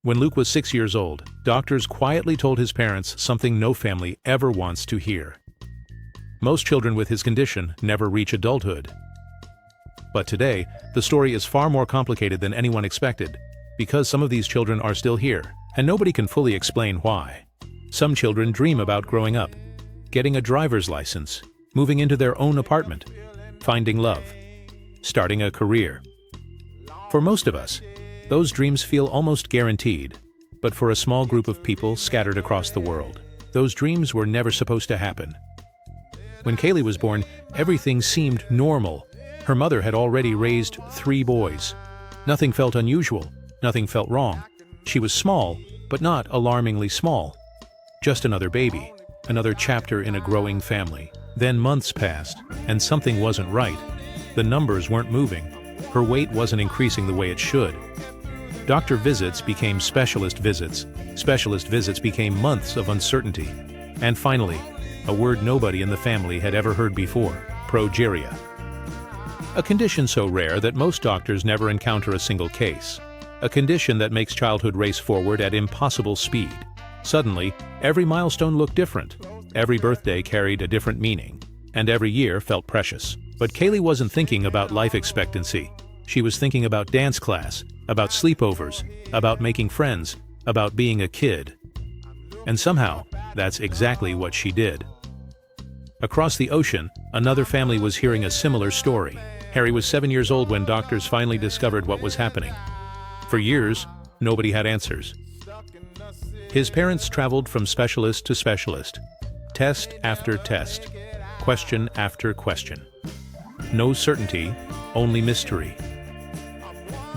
When Luke was 6 years old, doctors quietly told his parents something no family ever wants to hear. Most children with his condition never reach adulthood. But today, the story is far more complicated than anyone expected, because some of these children are still here, and nobody can fully explain why. Some children dream about growing up, getting a driver's license, moving into their own apartment, finding love, starting a career. For most of us, those dreams feel almost guaranteed, but for a small group of people scattered across the world, those dreams were never supposed to happen. When Kaylee was born, everything seemed normal. Her mother had already raised 3 boys. Nothing felt unusual, nothing felt wrong. She was small, but not alarmingly small. Just another baby, another chapter in a growing family. Then months passed, and something wasn't right. The numbers weren't moving. Her weight wasn't increasing the way it should. Doctor visits became specialist visits. Specialist visits became months of uncertainty. And finally, a word nobody in the family had ever heard before: progeria. A condition so rare that most doctors never encounter a single case. A condition that makes childhood race forward at impossible speed. Suddenly, every milestone looked different. Every birthday carried a different meaning. And every year felt precious. But Kaylee wasn't thinking about life expectancy. She was thinking about dance class, about sleepovers, about making friends, about being a kid. And somehow, that's exactly what she did. Across the ocean, another family was hearing a similar story. Harry was 7 years old when doctors finally discovered what was happening. For years, nobody had answers. His parents traveled from specialist to specialist, test after test, question after question. No certainty, only mystery.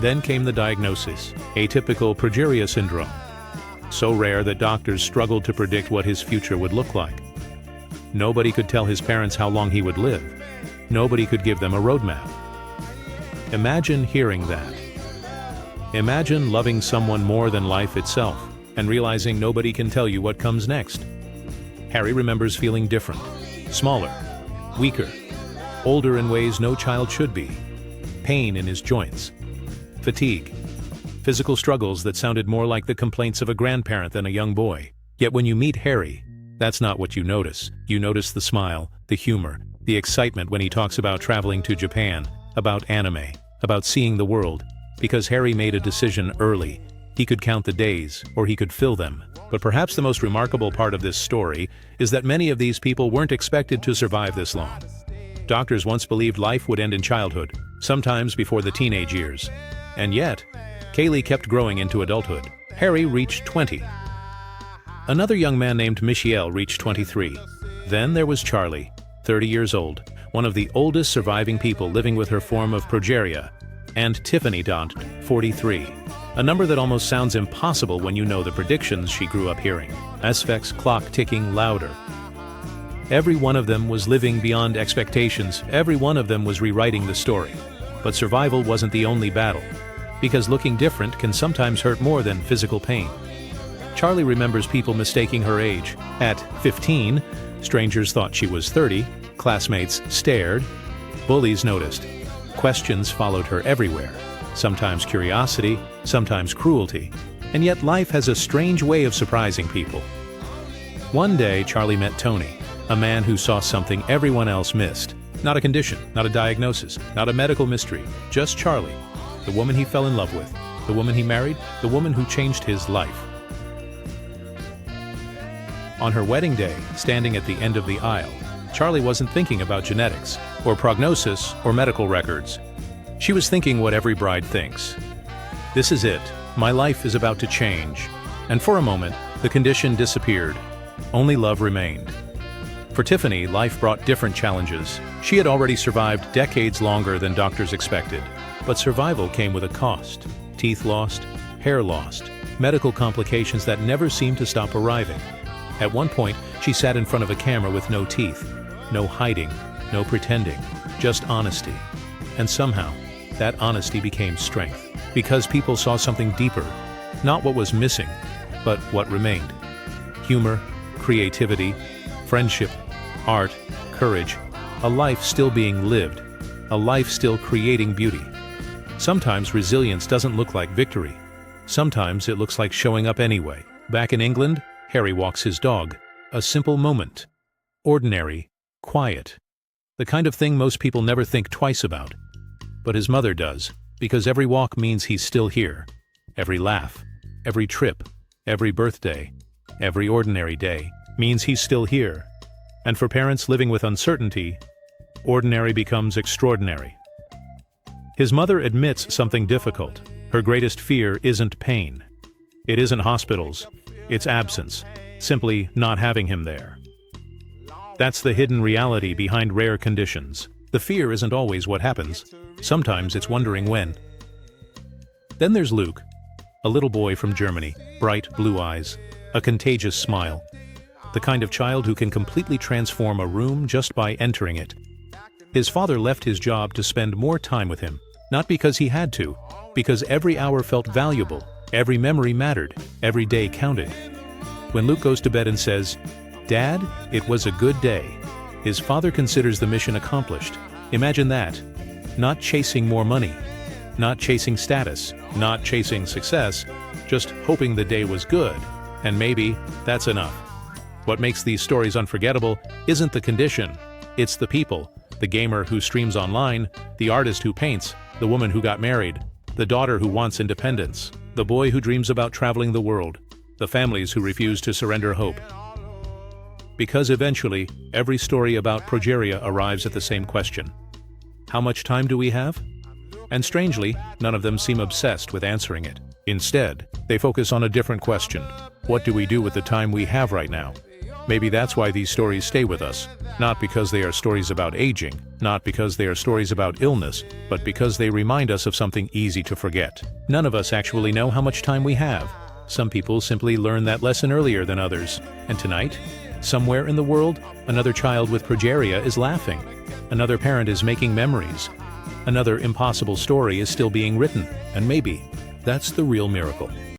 Then came the diagnosis: atypical progeria syndrome. So rare that doctors struggled to predict what his future would look like. Nobody could tell his parents how long he would live. Nobody could give them a roadmap. Imagine hearing that. Imagine loving someone more than life itself, and realizing nobody can tell you what comes next. Harry remembers feeling different, smaller, weaker, older in ways no child should be. Pain in his joints, fatigue, physical struggles that sounded more like the complaints of a grandparent than a young boy. Yet when you meet Harry, that's not what you notice. You notice the smile, the humor, the excitement when he talks about traveling to Japan, about anime, about seeing the world. Because Harry made a decision early. He could count the days, or he could fill them. But perhaps the most remarkable part of this story is that many of these people weren't expected to survive this long. Doctors once believed life would end in childhood, sometimes before the teenage years. And yet, Kaylee kept growing into adulthood. Harry reached 20. Another young man named Michiel reached 23. Then there was Charlie, 30 years old, one of the oldest surviving people living with her form of progeria, and Tiffany Daunt, 43. A number that almost sounds impossible when you know the predictions she grew up hearing. SFX clock ticking louder. Every one of them was living beyond expectations. Every one of them was rewriting the story. But survival wasn't the only battle, because looking different can sometimes hurt more than physical pain. Charlie remembers people mistaking her age. At 15, strangers thought she was 30, classmates stared, bullies noticed. Questions followed her everywhere, sometimes curiosity, sometimes cruelty. And yet life has a strange way of surprising people. One day, Charlie met Tony, a man who saw something everyone else missed. Not a condition, not a diagnosis, not a medical mystery, just Charlie, the woman he fell in love with, the woman he married, the woman who changed his life. On her wedding day, standing at the end of the aisle, Charlie wasn't thinking about genetics, or prognosis, or medical records. She was thinking what every bride thinks. This is it. My life is about to change. And for a moment, the condition disappeared. Only love remained. For Tiffany, life brought different challenges. She had already survived decades longer than doctors expected. But survival came with a cost. Teeth lost, hair lost, medical complications that never seemed to stop arriving. At one point, she sat in front of a camera with no teeth, no hiding, no pretending, just honesty. And somehow, that honesty became strength, because people saw something deeper, not what was missing, but what remained. Humor, creativity, friendship, art, courage, a life still being lived, a life still creating beauty. Sometimes resilience doesn't look like victory. Sometimes it looks like showing up anyway. Back in England, Harry walks his dog. A simple moment. Ordinary, quiet. The kind of thing most people never think twice about. But his mother does, because every walk means he's still here. Every laugh, every trip, every birthday, every ordinary day means he's still here. And for parents living with uncertainty, ordinary becomes extraordinary. His mother admits something difficult. Her greatest fear isn't pain. It isn't hospitals. It's absence. Simply not having him there. That's the hidden reality behind rare conditions. The fear isn't always what happens. Sometimes it's wondering when. Then there's Luke, a little boy from Germany, bright blue eyes, a contagious smile. The kind of child who can completely transform a room just by entering it. His father left his job to spend more time with him, not because he had to, because every hour felt valuable, every memory mattered, every day counted. When Luke goes to bed and says, "Dad, it was a good day," his father considers the mission accomplished. Imagine that. Not chasing more money, not chasing status, not chasing success, just hoping the day was good, and maybe that's enough. What makes these stories unforgettable isn't the condition, it's the people. The gamer who streams online, the artist who paints, the woman who got married, the daughter who wants independence, the boy who dreams about traveling the world, the families who refuse to surrender hope. Because eventually, every story about Progeria arrives at the same question. How much time do we have? And strangely, none of them seem obsessed with answering it. Instead, they focus on a different question. What do we do with the time we have right now? Maybe that's why these stories stay with us. Not because they are stories about aging, not because they are stories about illness, but because they remind us of something easy to forget. None of us actually know how much time we have. Some people simply learn that lesson earlier than others. And tonight, somewhere in the world, another child with progeria is laughing. Another parent is making memories. Another impossible story is still being written. And maybe that's the real miracle.